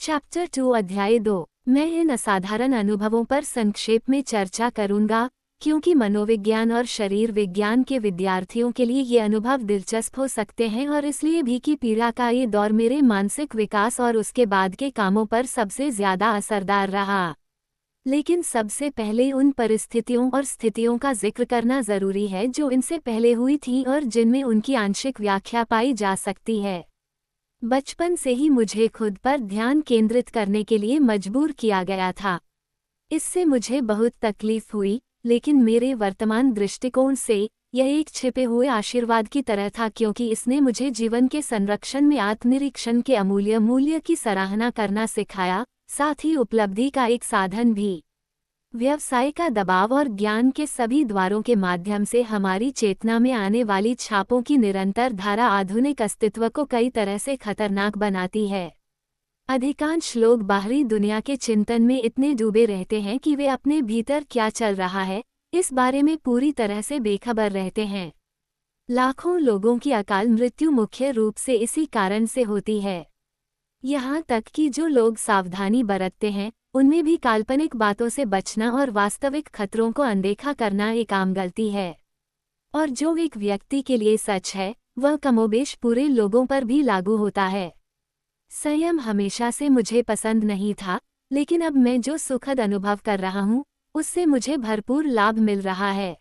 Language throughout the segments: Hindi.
चैप्टर 2 अध्याय 2। मैं इन असाधारण अनुभवों पर संक्षेप में चर्चा करूंगा क्योंकि मनोविज्ञान और शरीर विज्ञान के विद्यार्थियों के लिए ये अनुभव दिलचस्प हो सकते हैं और इसलिए भी कि पीड़ा का ये दौर मेरे मानसिक विकास और उसके बाद के कामों पर सबसे ज्यादा असरदार रहा। लेकिन सबसे पहले उन परिस्थितियों और स्थितियों का जिक्र करना जरूरी है जो इनसे पहले हुई थी और जिनमें उनकी आंशिक व्याख्या पाई जा सकती है। बचपन से ही मुझे खुद पर ध्यान केंद्रित करने के लिए मजबूर किया गया था। इससे मुझे बहुत तकलीफ हुई, लेकिन मेरे वर्तमान दृष्टिकोण से यह एक छिपे हुए आशीर्वाद की तरह था क्योंकि इसने मुझे जीवन के संरक्षण में आत्मनिरीक्षण के अमूल्य मूल्य की सराहना करना सिखाया, साथ ही उपलब्धि का एक साधन भी। व्यवसाय का दबाव और ज्ञान के सभी द्वारों के माध्यम से हमारी चेतना में आने वाली छापों की निरंतर धारा आधुनिक अस्तित्व को कई तरह से खतरनाक बनाती है। अधिकांश लोग बाहरी दुनिया के चिंतन में इतने डूबे रहते हैं कि वे अपने भीतर क्या चल रहा है इस बारे में पूरी तरह से बेखबर रहते हैं। लाखों लोगों की अकाल मृत्यु मुख्य रूप से इसी कारण से होती है। यहाँ तक कि जो लोग सावधानी बरतते हैं उनमें भी काल्पनिक बातों से बचना और वास्तविक खतरों को अनदेखा करना एक आम गलती है। और जो एक व्यक्ति के लिए सच है वह कमोबेश पूरे लोगों पर भी लागू होता है। संयम हमेशा से मुझे पसंद नहीं था, लेकिन अब मैं जो सुखद अनुभव कर रहा हूँ उससे मुझे भरपूर लाभ मिल रहा है।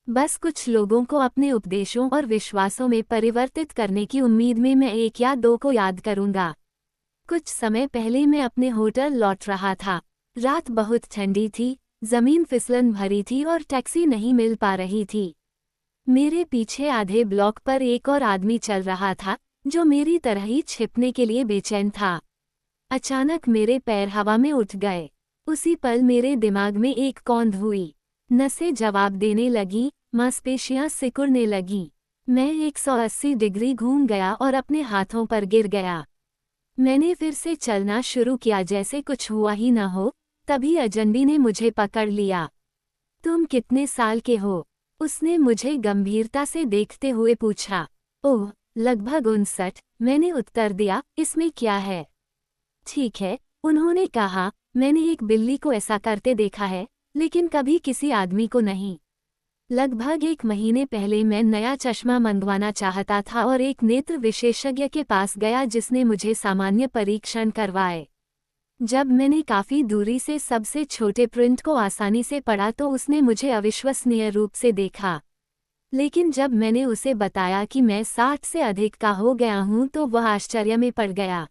बस कुछ लोगों को अपने उपदेशों और विश्वासों में परिवर्तित करने की उम्मीद में मैं एक या दो को याद करूँगा। कुछ समय पहले मैं अपने होटल लौट रहा था। रात बहुत ठंडी थी, जमीन फिसलन भरी थी और टैक्सी नहीं मिल पा रही थी। मेरे पीछे आधे ब्लॉक पर एक और आदमी चल रहा था जो मेरी तरह ही छिपने के लिए बेचैन था। अचानक मेरे पैर हवा में उठ गए। उसी पल मेरे दिमाग में एक कौंध हुई। नसें जवाब देने लगी, मांसपेशियां सिकुड़ने लगीं। मैं 180 डिग्री घूम गया और अपने हाथों पर गिर गया। मैंने फिर से चलना शुरू किया जैसे कुछ हुआ ही न हो। तभी अजनबी ने मुझे पकड़ लिया। तुम कितने साल के हो? उसने मुझे गंभीरता से देखते हुए पूछा। ओह, लगभग 59, मैंने उत्तर दिया। इसमें क्या है? ठीक है, उन्होंने कहा, मैंने एक बिल्ली को ऐसा करते देखा है, लेकिन कभी किसी आदमी को नहीं। लगभग 1 महीने पहले मैं नया चश्मा मंगवाना चाहता था और एक नेत्र विशेषज्ञ के पास गया जिसने मुझे सामान्य परीक्षण करवाए। जब मैंने काफ़ी दूरी से सबसे छोटे प्रिंट को आसानी से पढ़ा तो उसने मुझे अविश्वसनीय रूप से देखा। लेकिन जब मैंने उसे बताया कि मैं 60 से अधिक का हो गया हूं तो वह आश्चर्य में पड़ गया।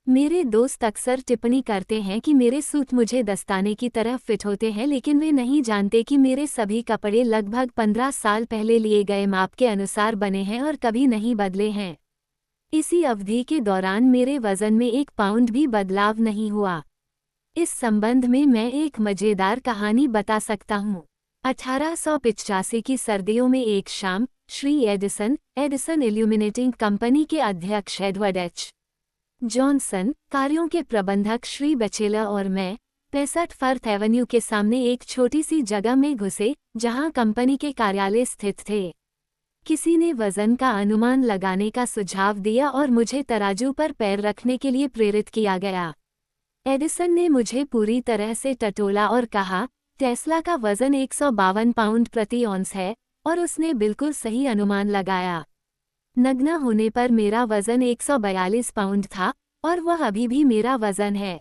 मेरे दोस्त अक्सर टिप्पणी करते हैं कि मेरे सूट मुझे दस्ताने की तरह फिट होते हैं, लेकिन वे नहीं जानते कि मेरे सभी कपड़े लगभग 15 साल पहले लिए गए माप के अनुसार बने हैं और कभी नहीं बदले हैं। इसी अवधि के दौरान मेरे वजन में 1 पाउंड भी बदलाव नहीं हुआ। इस संबंध में मैं एक मजेदार कहानी बता सकता हूँ। 1885 की सर्दियों में एक शाम, श्री एडिसन इल्यूमिनेटिंग कंपनी के अध्यक्ष एडवर्ड एच. जॉनसन, कार्यों के प्रबंधक श्री बैचेलर और मैं 65 फर्थ एवेन्यू के सामने एक छोटी सी जगह में घुसे जहां कंपनी के कार्यालय स्थित थे। किसी ने वजन का अनुमान लगाने का सुझाव दिया और मुझे तराजू पर पैर रखने के लिए प्रेरित किया गया। एडिसन ने मुझे पूरी तरह से टटोला और कहा, टेस्ला का वजन 152 पाउंड प्रति औंस है, और उसने बिल्कुल सही अनुमान लगाया। नग्न होने पर मेरा वजन 142 पाउंड था और वह अभी भी मेरा वजन है।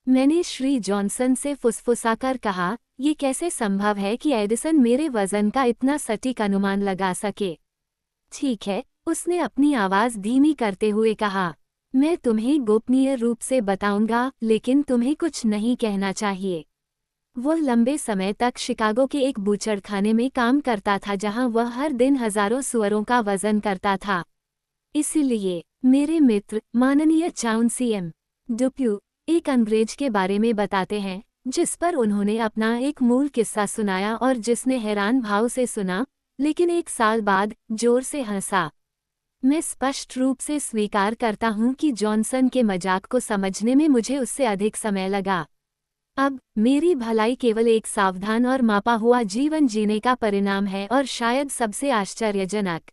मैंने श्री जॉनसन से फुसफुसाकर कहा, ये कैसे संभव है कि एडिसन मेरे वजन का इतना सटीक अनुमान लगा सके? ठीक है, उसने अपनी आवाज़ धीमी करते हुए कहा, मैं तुम्हें गोपनीय रूप से बताऊंगा, लेकिन तुम्हें कुछ नहीं कहना चाहिए। वह लंबे समय तक शिकागो के एक बूचड़खाने में काम करता था जहां वह हर दिन हजारों सुअरों का वजन करता था। इसलिए मेरे मित्र माननीय चाउनसीएम डुप्यू एक अंग्रेज के बारे में बताते हैं जिस पर उन्होंने अपना एक मूल किस्सा सुनाया और जिसने हैरान भाव से सुना, लेकिन 1 साल बाद जोर से हंसा। मैं स्पष्ट रूप से स्वीकार करता हूं कि जॉनसन के मजाक को समझने में मुझे उससे अधिक समय लगा। अब मेरी भलाई केवल एक सावधान और मापा हुआ जीवन जीने का परिणाम है और शायद सबसे आश्चर्यजनक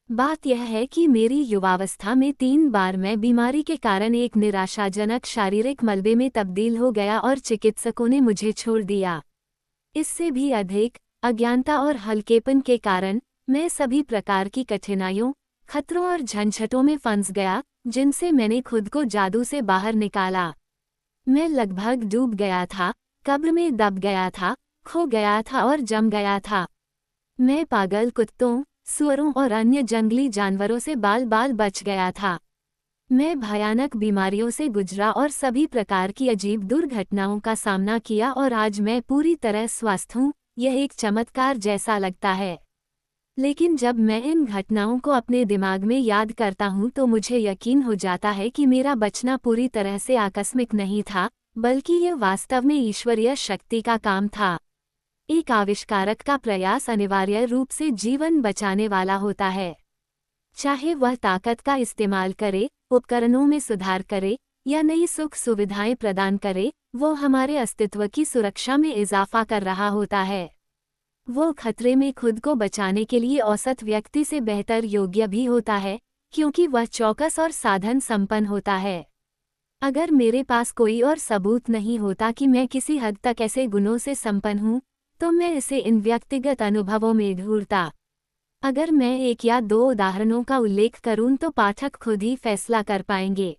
बात यह है कि मेरी युवावस्था में 3 बार मैं बीमारी के कारण एक निराशाजनक शारीरिक मलबे में तब्दील हो गया और चिकित्सकों ने मुझे छोड़ दिया। इससे भी अधिक, अज्ञानता और हल्केपन के कारण मैं सभी प्रकार की कठिनाइयों, खतरों और झंझटों में फंस गया, जिनसे मैंने खुद को जादू से बाहर निकाला। मैं लगभग डूब गया था, कब्र में दब गया था, खो गया था और जम गया था। मैं पागल कुत्तों, सुअरों और अन्य जंगली जानवरों से बाल बाल बच गया था। मैं भयानक बीमारियों से गुजरा और सभी प्रकार की अजीब दुर्घटनाओं का सामना किया और आज मैं पूरी तरह स्वस्थ हूँ। यह एक चमत्कार जैसा लगता है। लेकिन जब मैं इन घटनाओं को अपने दिमाग में याद करता हूँ तो मुझे यकीन हो जाता है कि मेरा बचना पूरी तरह से आकस्मिक नहीं था, बल्कि यह वास्तव में ईश्वरीय शक्ति का काम था। एक आविष्कारक का प्रयास अनिवार्य रूप से जीवन बचाने वाला होता है। चाहे वह ताकत का इस्तेमाल करे, उपकरणों में सुधार करे या नई सुख सुविधाएं प्रदान करे, वो हमारे अस्तित्व की सुरक्षा में इजाफा कर रहा होता है। वो खतरे में खुद को बचाने के लिए औसत व्यक्ति से बेहतर योग्य भी होता है, क्योंकि वह चौकस और साधन संपन्न होता है। अगर मेरे पास कोई और सबूत नहीं होता कि मैं किसी हद तक ऐसे गुणों से संपन्न हूँ, तो मैं इसे इन व्यक्तिगत अनुभवों में ढूंढता। अगर मैं 1 या 2 उदाहरणों का उल्लेख करूं तो पाठक खुद ही फैसला कर पाएंगे।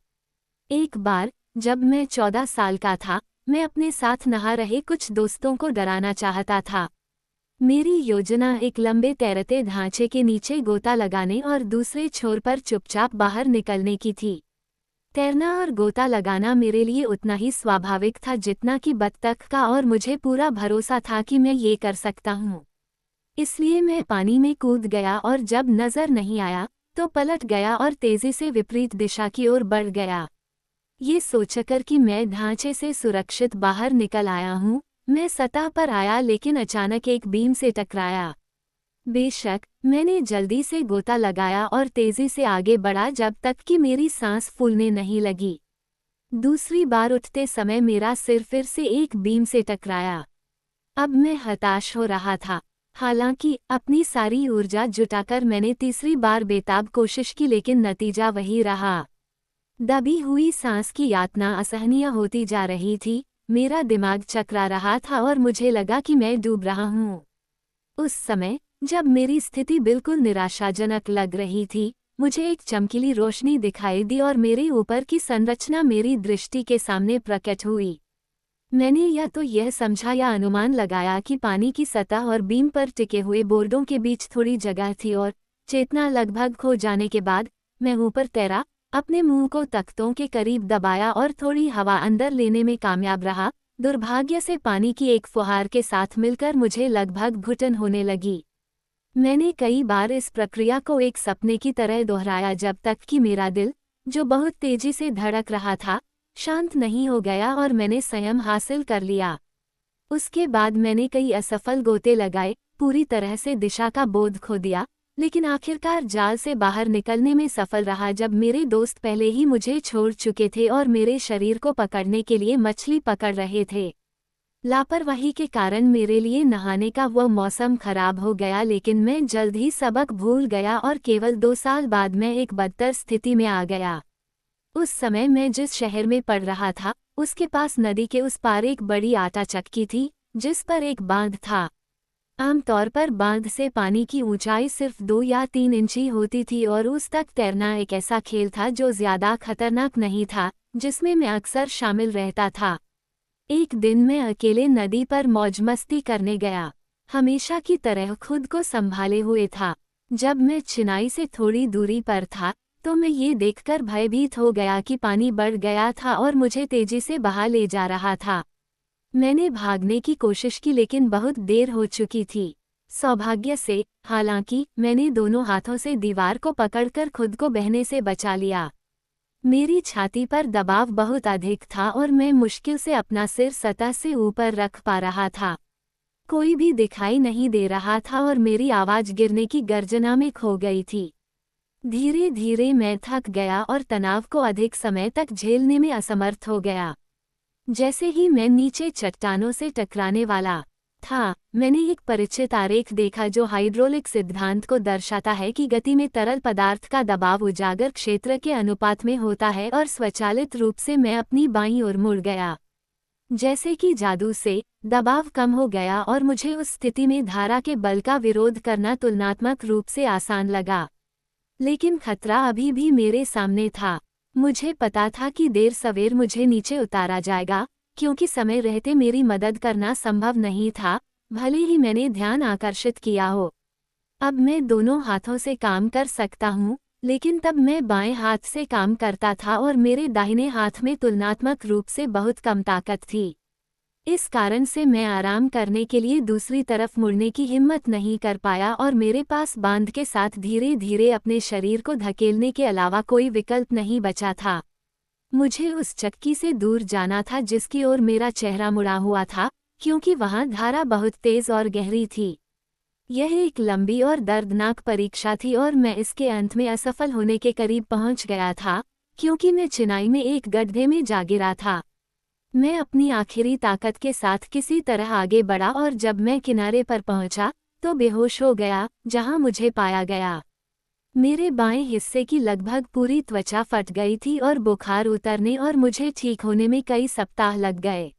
एक बार, जब मैं 14 साल का था, मैं अपने साथ नहा रहे कुछ दोस्तों को डराना चाहता था। मेरी योजना एक लंबे तैरते ढांचे के नीचे गोता लगाने और दूसरे छोर पर चुपचाप बाहर निकलने की थी। तैरना और गोता लगाना मेरे लिए उतना ही स्वाभाविक था जितना कि बत्तख का, और मुझे पूरा भरोसा था कि मैं ये कर सकता हूँ। इसलिए मैं पानी में कूद गया और जब नजर नहीं आया तो पलट गया और तेजी से विपरीत दिशा की ओर बढ़ गया। ये सोचकर कि मैं ढांचे से सुरक्षित बाहर निकल आया हूँ, मैं सतह पर आया लेकिन अचानक एक बीम से टकराया। बेशक, मैंने जल्दी से गोता लगाया और तेजी से आगे बढ़ा जब तक कि मेरी सांस फूलने नहीं लगी। दूसरी बार उठते समय मेरा सिर फिर से एक बीम से टकराया। अब मैं हताश हो रहा था। हालांकि अपनी सारी ऊर्जा जुटाकर मैंने तीसरी बार बेताब कोशिश की, लेकिन नतीजा वही रहा। दबी हुई सांस की यातना असहनीय होती जा रही थी, मेरा दिमाग चकरा रहा था और मुझे लगा कि मैं डूब रहा हूँ। उस समय, जब मेरी स्थिति बिल्कुल निराशाजनक लग रही थी, मुझे एक चमकीली रोशनी दिखाई दी और मेरे ऊपर की संरचना मेरी दृष्टि के सामने प्रकट हुई। मैंने या तो यह समझा या अनुमान लगाया कि पानी की सतह और बीम पर टिके हुए बोर्डों के बीच थोड़ी जगह थी, और चेतना लगभग खो जाने के बाद मैं ऊपर तैरा, अपने मुंह को तख्तों के करीब दबाया और थोड़ी हवा अंदर लेने में कामयाब रहा। दुर्भाग्य से पानी की एक फुहार के साथ मिलकर मुझे लगभग घुटन होने लगी। मैंने कई बार इस प्रक्रिया को एक सपने की तरह दोहराया जब तक कि मेरा दिल, जो बहुत तेजी से धड़क रहा था, शांत नहीं हो गया और मैंने संयम हासिल कर लिया। उसके बाद मैंने कई असफल गोते लगाए, पूरी तरह से दिशा का बोध खो दिया, लेकिन आखिरकार जाल से बाहर निकलने में सफल रहा जब मेरे दोस्त पहले ही मुझे छोड़ चुके थे और मेरे शरीर को पकड़ने के लिए मछली पकड़ रहे थे। लापरवाही के कारण मेरे लिए नहाने का वह मौसम खराब हो गया, लेकिन मैं जल्द ही सबक भूल गया और केवल 2 साल बाद मैं एक बदतर स्थिति में आ गया। उस समय मैं जिस शहर में पढ़ रहा था, उसके पास नदी के उस पार एक बड़ी आटा चक्की थी, जिस पर एक बांध था। आमतौर पर बांध से पानी की ऊंचाई सिर्फ 2 या 3 इंच ही होती थी और उस तक तैरना एक ऐसा खेल था जो ज्यादा खतरनाक नहीं था, जिसमें मैं अक्सर शामिल रहता था। एक दिन मैं अकेले नदी पर मौज मस्ती करने गया, हमेशा की तरह खुद को संभाले हुए था। जब मैं चिनाई से थोड़ी दूरी पर था, तो मैं ये देखकर भयभीत हो गया कि पानी बढ़ गया था और मुझे तेजी से बहा ले जा रहा था। मैंने भागने की कोशिश की, लेकिन बहुत देर हो चुकी थी। सौभाग्य से, हालांकि, मैंने दोनों हाथों से दीवार को पकड़कर खुद को बहने से बचा लिया। मेरी छाती पर दबाव बहुत अधिक था और मैं मुश्किल से अपना सिर सतह से ऊपर रख पा रहा था। कोई भी दिखाई नहीं दे रहा था और मेरी आवाज गिरने की गर्जना में खो गई थी। धीरे धीरे मैं थक गया और तनाव को अधिक समय तक झेलने में असमर्थ हो गया। जैसे ही मैं नीचे चट्टानों से टकराने वाला था, मैंने एक परिचित आरेख देखा जो हाइड्रोलिक सिद्धांत को दर्शाता है कि गति में तरल पदार्थ का दबाव उजागर क्षेत्र के अनुपात में होता है और स्वचालित रूप से मैं अपनी बाईं ओर मुड़ गया। जैसे कि जादू से दबाव कम हो गया और मुझे उस स्थिति में धारा के बल का विरोध करना तुलनात्मक रूप से आसान लगा। लेकिन खतरा अभी भी मेरे सामने था। मुझे पता था कि देर सवेर मुझे नीचे उतारा जाएगा, क्योंकि समय रहते मेरी मदद करना संभव नहीं था, भले ही मैंने ध्यान आकर्षित किया हो। अब मैं दोनों हाथों से काम कर सकता हूँ, लेकिन तब मैं बाएं हाथ से काम करता था और मेरे दाहिने हाथ में तुलनात्मक रूप से बहुत कम ताकत थी। इस कारण से मैं आराम करने के लिए दूसरी तरफ मुड़ने की हिम्मत नहीं कर पाया और मेरे पास बांध के साथ धीरे धीरे अपने शरीर को धकेलने के अलावा कोई विकल्प नहीं बचा था। मुझे उस चक्की से दूर जाना था जिसकी ओर मेरा चेहरा मुड़ा हुआ था, क्योंकि वहां धारा बहुत तेज और गहरी थी। यह एक लंबी और दर्दनाक परीक्षा थी और मैं इसके अंत में असफल होने के करीब पहुंच गया था, क्योंकि मैं चिनाई में एक गड्ढे में जा गिरा था। मैं अपनी आखिरी ताकत के साथ किसी तरह आगे बढ़ा और जब मैं किनारे पर पहुंचा तो बेहोश हो गया, जहां मुझे पाया गया। मेरे बाएं हिस्से की लगभग पूरी त्वचा फट गई थी और बुखार उतरने और मुझे ठीक होने में कई सप्ताह लग गए।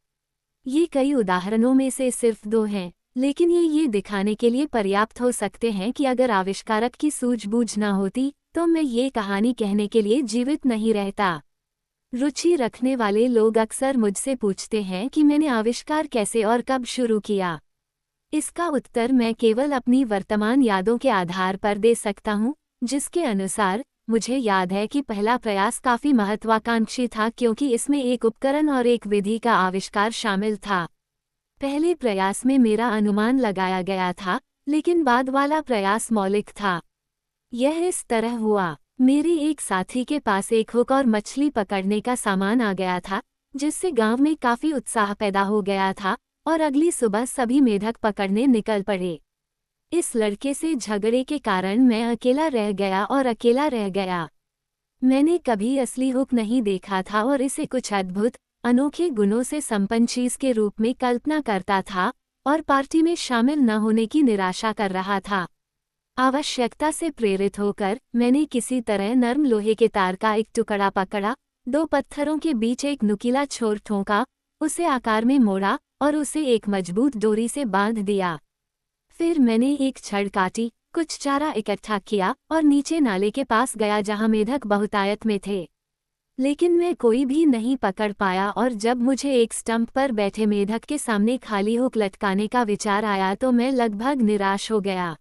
ये कई उदाहरणों में से सिर्फ 2 हैं, लेकिन ये दिखाने के लिए पर्याप्त हो सकते हैं कि अगर आविष्कारक की सूझबूझ न होती तो मैं ये कहानी कहने के लिए जीवित नहीं रहता। रुचि रखने वाले लोग अक्सर मुझसे पूछते हैं कि मैंने आविष्कार कैसे और कब शुरू किया। इसका उत्तर मैं केवल अपनी वर्तमान यादों के आधार पर दे सकता हूँ, जिसके अनुसार मुझे याद है कि पहला प्रयास काफी महत्वाकांक्षी था क्योंकि इसमें एक उपकरण और एक विधि का आविष्कार शामिल था। पहले प्रयास में मेरा अनुमान लगाया गया था, लेकिन बाद वाला प्रयास मौलिक था। यह इस तरह हुआ। मेरे एक साथी के पास एक हुक और मछली पकड़ने का सामान आ गया था, जिससे गांव में काफी उत्साह पैदा हो गया था और अगली सुबह सभी मेढक पकड़ने निकल पड़े। इस लड़के से झगड़े के कारण मैं अकेला रह गया और अकेला रह गया। मैंने कभी असली हुक नहीं देखा था और इसे कुछ अद्भुत, अनोखे गुणों से संपन्न चीज के रूप में कल्पना करता था और पार्टी में शामिल न होने की निराशा कर रहा था। आवश्यकता से प्रेरित होकर मैंने किसी तरह नर्म लोहे के तार का एक टुकड़ा पकड़ा, 2 पत्थरों के बीच एक नुकीला छोर ठोंका, उसे आकार में मोड़ा और उसे एक मजबूत डोरी से बांध दिया। फिर मैंने एक छड़ काटी, कुछ चारा इकट्ठा किया और नीचे नाले के पास गया जहां मेढक बहुतायत में थे। लेकिन मैं कोई भी नहीं पकड़ पाया और जब मुझे एक स्टंप पर बैठे मेढक के सामने खाली हुक लटकाने का विचार आया तो मैं लगभग निराश हो गया।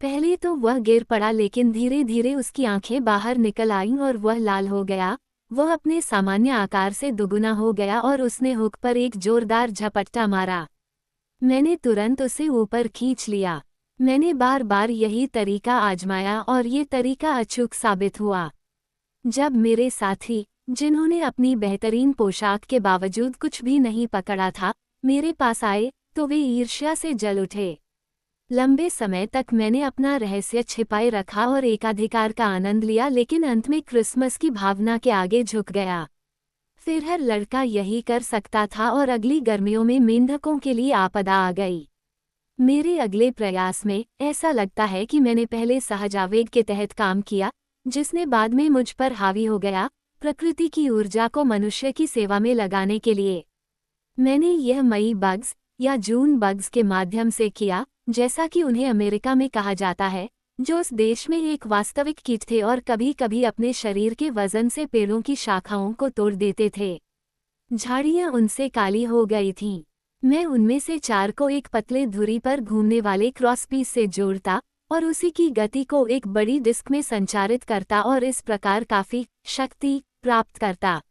पहले तो वह गिर पड़ा, लेकिन धीरे धीरे उसकी आंखें बाहर निकल आईं और वह लाल हो गया। वह अपने सामान्य आकार से दुगुना हो गया और उसने हुक पर एक जोरदार झपट्टा मारा। मैंने तुरंत उसे ऊपर खींच लिया। मैंने बार बार यही तरीका आजमाया और ये तरीका अचूक साबित हुआ। जब मेरे साथी, जिन्होंने अपनी बेहतरीन पोशाक के बावजूद कुछ भी नहीं पकड़ा था, मेरे पास आए तो वे ईर्ष्या से जल उठे। लंबे समय तक मैंने अपना रहस्य छिपाए रखा और एकाधिकार का आनंद लिया, लेकिन अंत में क्रिसमस की भावना के आगे झुक गया। फिर हर लड़का यही कर सकता था और अगली गर्मियों में मेंढकों के लिए आपदा आ गई। मेरे अगले प्रयास में ऐसा लगता है कि मैंने पहले सहज आवेग के तहत काम किया, जिसने बाद में मुझ पर हावी हो गया, प्रकृति की ऊर्जा को मनुष्य की सेवा में लगाने के लिए। मैंने यह मई बग्स या जून बग्स के माध्यम से किया, जैसा कि उन्हें अमेरिका में कहा जाता है, जो उस देश में एक वास्तविक कीट थे और कभी कभी अपने शरीर के वजन से पेड़ों की शाखाओं को तोड़ देते थे। झाड़ियां उनसे काली हो गई थीं। मैं उनमें से 4 को एक पतले धुरी पर घूमने वाले क्रॉसपीस से जोड़ता और उसी की गति को एक बड़ी डिस्क में संचारित करता और इस प्रकार काफी शक्ति प्राप्त करता।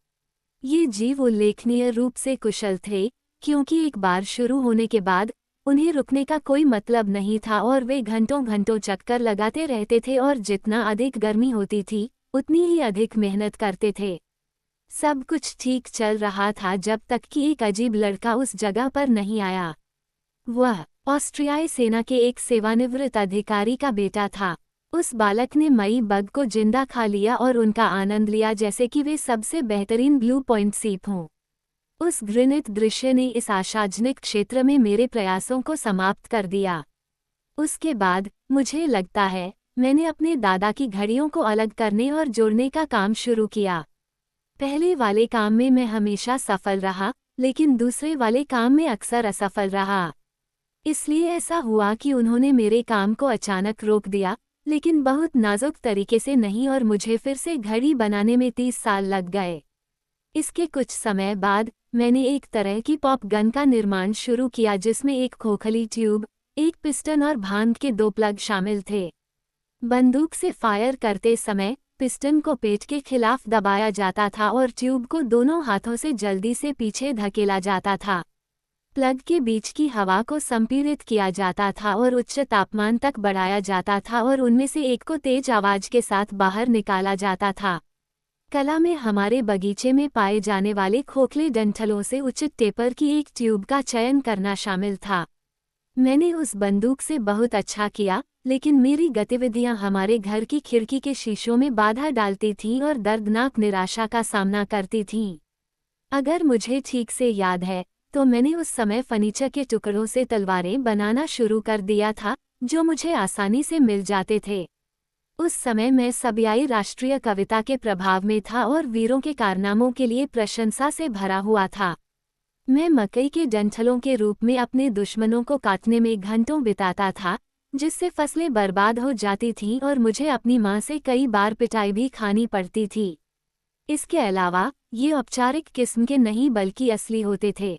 ये जीव उल्लेखनीय रूप से कुशल थे, क्योंकि एक बार शुरू होने के बाद उन्हें रुकने का कोई मतलब नहीं था और वे घंटों घंटों चक्कर लगाते रहते थे और जितना अधिक गर्मी होती थी उतनी ही अधिक मेहनत करते थे। सब कुछ ठीक चल रहा था जब तक कि एक अजीब लड़का उस जगह पर नहीं आया। वह ऑस्ट्रियाई सेना के एक सेवानिवृत्त अधिकारी का बेटा था। उस बालक ने मई बग को जिंदा खा लिया और उनका आनंद लिया जैसे कि वे सबसे बेहतरीन ब्लू पॉइंट सीप हों। उस घृणित दृश्य ने इस आशाजनक क्षेत्र में मेरे प्रयासों को समाप्त कर दिया। उसके बाद, मुझे लगता है, मैंने अपने दादा की घड़ियों को अलग करने और जोड़ने का काम शुरू किया। पहले वाले काम में मैं हमेशा सफल रहा, लेकिन दूसरे वाले काम में अक्सर असफल रहा। इसलिए ऐसा हुआ कि उन्होंने मेरे काम को अचानक रोक दिया, लेकिन बहुत नाजुक तरीके से नहीं, और मुझे फिर से घड़ी बनाने में 30 साल लग गए। इसके कुछ समय बाद, मैंने एक तरह की पॉप गन का निर्माण शुरू किया जिसमें एक खोखली ट्यूब, एक पिस्टन और भांग के 2 प्लग शामिल थे। बंदूक से फायर करते समय पिस्टन को पेट के खिलाफ दबाया जाता था और ट्यूब को दोनों हाथों से जल्दी से पीछे धकेला जाता था। प्लग के बीच की हवा को संपीड़ित किया जाता था और उच्च तापमान तक बढ़ाया जाता था और उनमें से एक को तेज आवाज के साथ बाहर निकाला जाता था। कला में हमारे बगीचे में पाए जाने वाले खोखले डंठलों से उचित टेपर की एक ट्यूब का चयन करना शामिल था। मैंने उस बंदूक से बहुत अच्छा किया, लेकिन मेरी गतिविधियां हमारे घर की खिड़की के शीशों में बाधा डालती थीं और दर्दनाक निराशा का सामना करती थीं। अगर मुझे ठीक से याद है, तो मैंने उस समय फर्नीचर के टुकड़ों से तलवारें बनाना शुरू कर दिया था, जो मुझे आसानी से मिल जाते थे। उस समय मैं सबियाई राष्ट्रीय कविता के प्रभाव में था और वीरों के कारनामों के लिए प्रशंसा से भरा हुआ था। मैं मकई के डंठलों के रूप में अपने दुश्मनों को काटने में घंटों बिताता था, जिससे फसलें बर्बाद हो जाती थीं और मुझे अपनी मां से कई बार पिटाई भी खानी पड़ती थी। इसके अलावा, ये औपचारिक किस्म के नहीं बल्कि असली होते थे।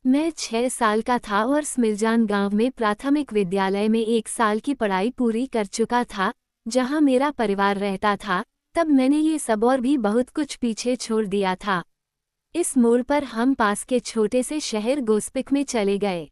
मैं 6 साल का था और स्मिलजान गांव में प्राथमिक विद्यालय में 1 साल की पढ़ाई पूरी कर चुका था, जहां मेरा परिवार रहता था। तब मैंने ये सब और भी बहुत कुछ पीछे छोड़ दिया था। इस मोड़ पर हम पास के छोटे से शहर गोस्पिक में चले गए।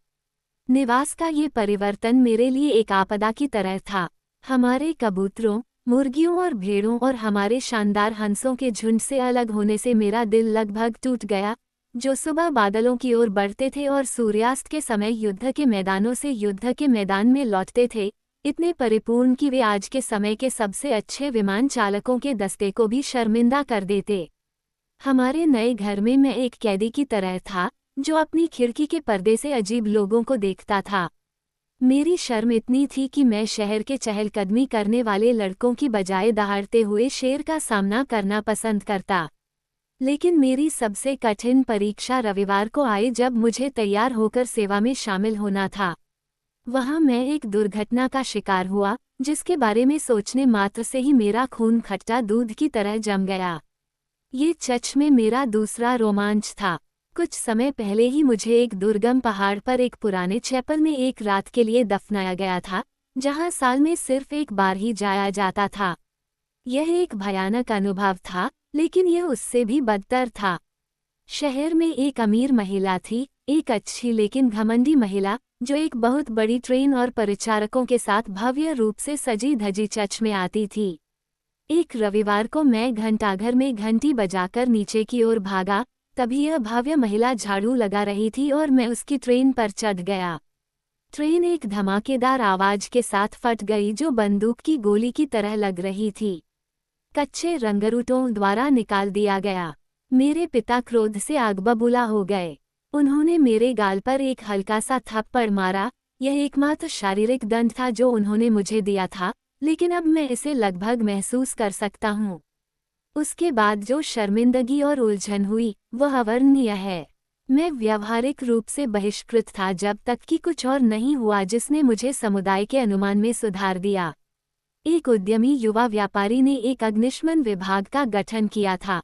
निवास का ये परिवर्तन मेरे लिए एक आपदा की तरह था। हमारे कबूतरों, मुर्गियों और भेड़ों और हमारे शानदार हंसों के झुंड से अलग होने से मेरा दिल लगभग टूट गया, जो सुबह बादलों की ओर बढ़ते थे और सूर्यास्त के समय युद्ध के मैदानों से युद्ध के मैदान में लौटते थे, इतने परिपूर्ण कि वे आज के समय के सबसे अच्छे विमान चालकों के दस्ते को भी शर्मिंदा कर देते। हमारे नए घर में मैं एक कैदी की तरह था, जो अपनी खिड़की के पर्दे से अजीब लोगों को देखता था। मेरी शर्म इतनी थी कि मैं शहर के चहलकदमी करने वाले लड़कों की बजाय दहाड़ते हुए शेर का सामना करना पसंद करता। लेकिन मेरी सबसे कठिन परीक्षा रविवार को आई, जब मुझे तैयार होकर सेवा में शामिल होना था। वहां मैं एक दुर्घटना का शिकार हुआ, जिसके बारे में सोचने मात्र से ही मेरा खून खट्टा दूध की तरह जम गया। ये सच में मेरा दूसरा रोमांच था। कुछ समय पहले ही मुझे एक दुर्गम पहाड़ पर एक पुराने चैपल में एक रात के लिए दफनाया गया था, जहां साल में सिर्फ एक बार ही जाया जाता था। यह एक भयानक अनुभव था, लेकिन यह उससे भी बदतर था। शहर में एक अमीर महिला थी, एक अच्छी लेकिन घमंडी महिला, जो एक बहुत बड़ी ट्रेन और परिचारकों के साथ भव्य रूप से सजी धजी चर्च में आती थी। एक रविवार को मैं घंटाघर में घंटी बजाकर नीचे की ओर भागा, तभी यह भव्य महिला झाड़ू लगा रही थी और मैं उसकी ट्रेन पर चढ़ गया। ट्रेन एक धमाकेदार आवाज के साथ फट गई, जो बंदूक की गोली की तरह लग रही थी। कच्चे रंगरूटों द्वारा निकाल दिया गया। मेरे पिता क्रोध से आग बबूला हो गए। उन्होंने मेरे गाल पर एक हल्का सा थप्पड़ मारा। यह एकमात्र शारीरिक दंड था जो उन्होंने मुझे दिया था, लेकिन अब मैं इसे लगभग महसूस कर सकता हूँ। उसके बाद जो शर्मिंदगी और उलझन हुई, वह अवर्णनीय है। मैं व्यावहारिक रूप से बहिष्कृत था जब तक कि कुछ और नहीं हुआ जिसने मुझे समुदाय के अनुमान में सुधार दिया। एक उद्यमी युवा व्यापारी ने एक अग्निशमन विभाग का गठन किया था।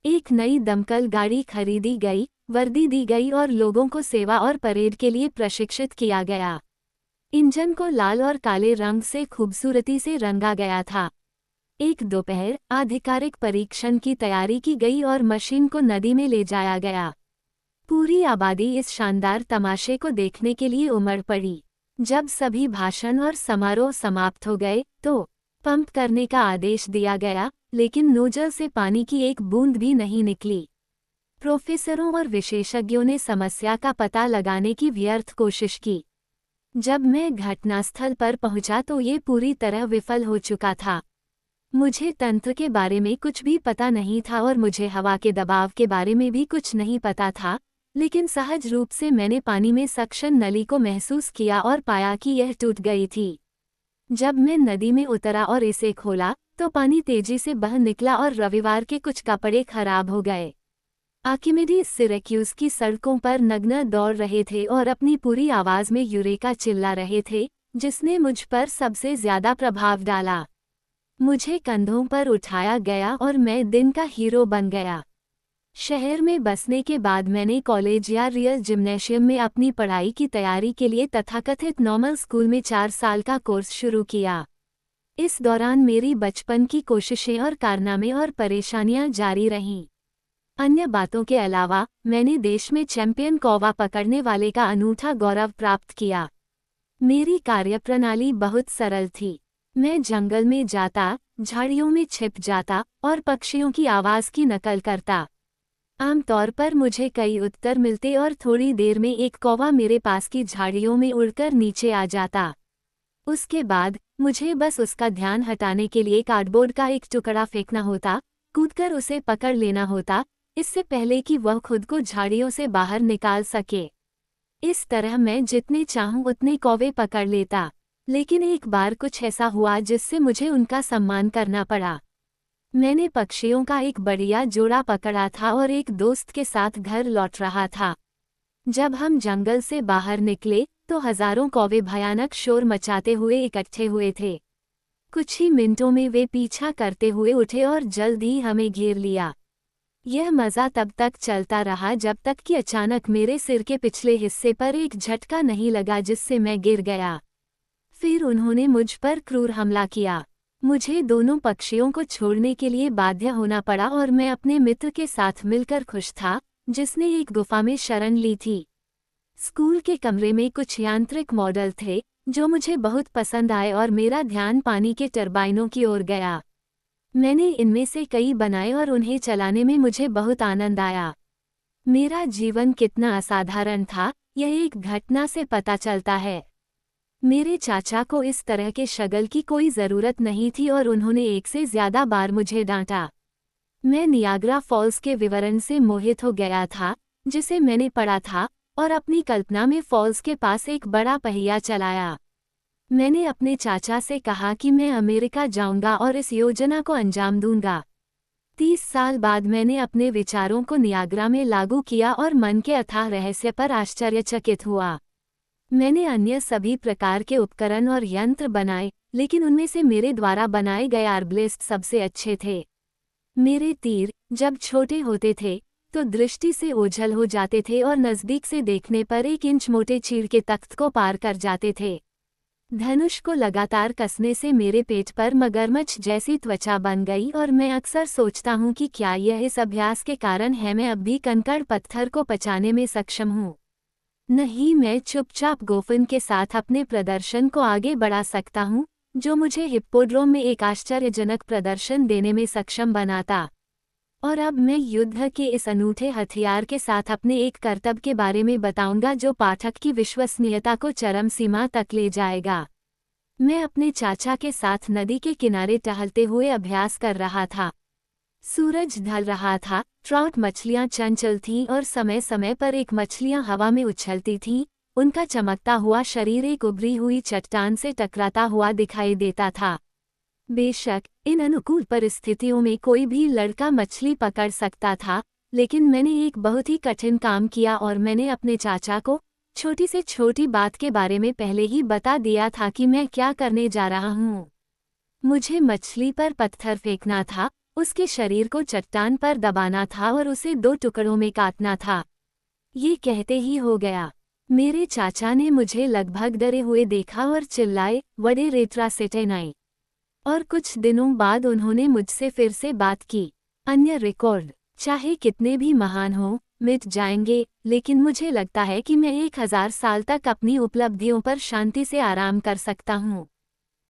एक नई दमकल गाड़ी खरीदी गई, वर्दी दी गई और लोगों को सेवा और परेड के लिए प्रशिक्षित किया गया। इंजन को लाल और काले रंग से खूबसूरती से रंगा गया था। एक दोपहर आधिकारिक परीक्षण की तैयारी की गई और मशीन को नदी में ले जाया गया। पूरी आबादी इस शानदार तमाशे को देखने के लिए उमड़ पड़ी। जब सभी भाषण और समारोह समाप्त हो गए, तो पंप करने का आदेश दिया गया, लेकिन नोजल से पानी की एक बूंद भी नहीं निकली। प्रोफेसरों और विशेषज्ञों ने समस्या का पता लगाने की व्यर्थ कोशिश की। जब मैं घटनास्थल पर पहुंचा तो ये पूरी तरह विफल हो चुका था। मुझे तंत्र के बारे में कुछ भी पता नहीं था और मुझे हवा के दबाव के बारे में भी कुछ नहीं पता था, लेकिन सहज रूप से मैंने पानी में सक्शन नली को महसूस किया और पाया कि यह टूट गई थी। जब मैं नदी में उतरा और इसे खोला, तो पानी तेजी से बह निकला और रविवार के कुछ कपड़े खराब हो गए। आर्किमिडीज सिरैक्यूज की सड़कों पर नग्न दौड़ रहे थे और अपनी पूरी आवाज में यूरेका चिल्ला रहे थे, जिसने मुझ पर सबसे ज्यादा प्रभाव डाला। मुझे कंधों पर उठाया गया और मैं दिन का हीरो बन गया। शहर में बसने के बाद मैंने कॉलेज या रियल जिम्नेशियम में अपनी पढ़ाई की तैयारी के लिए तथाकथित नॉर्मल स्कूल में 4 साल का कोर्स शुरू किया। इस दौरान मेरी बचपन की कोशिशें और कारनामे और परेशानियां जारी रहीं। अन्य बातों के अलावा मैंने देश में चैंपियन कौवा पकड़ने वाले का अनूठा गौरव प्राप्त किया। मेरी कार्यप्रणाली बहुत सरल थी। मैं जंगल में जाता, झाड़ियों में छिप जाता और पक्षियों की आवाज की नकल करता। आमतौर पर मुझे कई उत्तर मिलते और थोड़ी देर में एक कौवा मेरे पास की झाड़ियों में उड़कर नीचे आ जाता। उसके बाद मुझे बस उसका ध्यान हटाने के लिए कार्डबोर्ड का एक टुकड़ा फेंकना होता, कूदकर उसे पकड़ लेना होता, इससे पहले कि वह खुद को झाड़ियों से बाहर निकाल सके। इस तरह मैं जितने चाहूं उतने कौवे पकड़ लेता, लेकिन एक बार कुछ ऐसा हुआ जिससे मुझे उनका सम्मान करना पड़ा। मैंने पक्षियों का एक बढ़िया जोड़ा पकड़ा था और एक दोस्त के साथ घर लौट रहा था। जब हम जंगल से बाहर निकले तो हजारों कौवे भयानक शोर मचाते हुए इकट्ठे हुए थे। कुछ ही मिनटों में वे पीछा करते हुए उठे और जल्द ही हमें घेर लिया। यह मज़ा तब तक चलता रहा जब तक कि अचानक मेरे सिर के पिछले हिस्से पर एक झटका नहीं लगा जिससे मैं गिर गया। फिर उन्होंने मुझ पर क्रूर हमला किया। मुझे दोनों पक्षियों को छोड़ने के लिए बाध्य होना पड़ा और मैं अपने मित्र के साथ मिलकर खुश था, जिसने एक गुफा में शरण ली थी। स्कूल के कमरे में कुछ यांत्रिक मॉडल थे जो मुझे बहुत पसंद आए और मेरा ध्यान पानी के टरबाइनों की ओर गया। मैंने इनमें से कई बनाए और उन्हें चलाने में मुझे बहुत आनंद आया। मेरा जीवन कितना असाधारण था, यह एक घटना से पता चलता है। मेरे चाचा को इस तरह के शगल की कोई ज़रूरत नहीं थी और उन्होंने एक से ज़्यादा बार मुझे डांटा। मैं नियाग्रा फॉल्स के विवरण से मोहित हो गया था, जिसे मैंने पढ़ा था, और अपनी कल्पना में फॉल्स के पास एक बड़ा पहिया चलाया। मैंने अपने चाचा से कहा कि मैं अमेरिका जाऊंगा और इस योजना को अंजाम दूंगा। 30 साल बाद मैंने अपने विचारों को नियाग्रा में लागू किया और मन के अथाह रहस्य पर आश्चर्यचकित हुआ। मैंने अन्य सभी प्रकार के उपकरण और यंत्र बनाए, लेकिन उनमें से मेरे द्वारा बनाए गए आर्बलिस्ट सबसे अच्छे थे। मेरे तीर, जब छोटे होते थे, तो दृष्टि से ओझल हो जाते थे और नज़दीक से देखने पर 1 इंच मोटे चीड़ के तख्त को पार कर जाते थे। धनुष को लगातार कसने से मेरे पेट पर मगरमच्छ जैसी त्वचा बन गई और मैं अक्सर सोचता हूँ कि क्या यह इस अभ्यास के कारण है मैं अब भी कंकड़ पत्थर को पचाने में सक्षम हूँ। नहीं, मैं चुपचाप गोफिन के साथ अपने प्रदर्शन को आगे बढ़ा सकता हूँ, जो मुझे हिप्पोड्रोम में एक आश्चर्यजनक प्रदर्शन देने में सक्षम बनाता। और अब मैं युद्ध के इस अनूठे हथियार के साथ अपने एक करतब के बारे में बताऊंगा जो पाठक की विश्वसनीयता को चरम सीमा तक ले जाएगा। मैं अपने चाचा के साथ नदी के किनारे टहलते हुए अभ्यास कर रहा था। सूरज ढल रहा था, ट्राउट मछलियां चंचल थीं और समय समय पर एक मछलियां हवा में उछलती थीं। उनका चमकता हुआ शरीर एक उभरी हुई चट्टान से टकराता हुआ दिखाई देता था। बेशक इन अनुकूल परिस्थितियों में कोई भी लड़का मछली पकड़ सकता था, लेकिन मैंने एक बहुत ही कठिन काम किया और मैंने अपने चाचा को छोटी से छोटी बात के बारे में पहले ही बता दिया था कि मैं क्या करने जा रहा हूँ। मुझे मछली पर पत्थर फेंकना था, उसके शरीर को चट्टान पर दबाना था और उसे 2 टुकड़ों में काटना था। ये कहते ही हो गया। मेरे चाचा ने मुझे लगभग डरे हुए देखा और चिल्लाए, "वडे रेट्रा सेटेनाई।" और कुछ दिनों बाद उन्होंने मुझसे फिर से बात की। अन्य रिकॉर्ड, चाहे कितने भी महान हों, मिट जाएंगे, लेकिन मुझे लगता है कि मैं 1000 साल तक अपनी उपलब्धियों पर शांति से आराम कर सकता हूँ।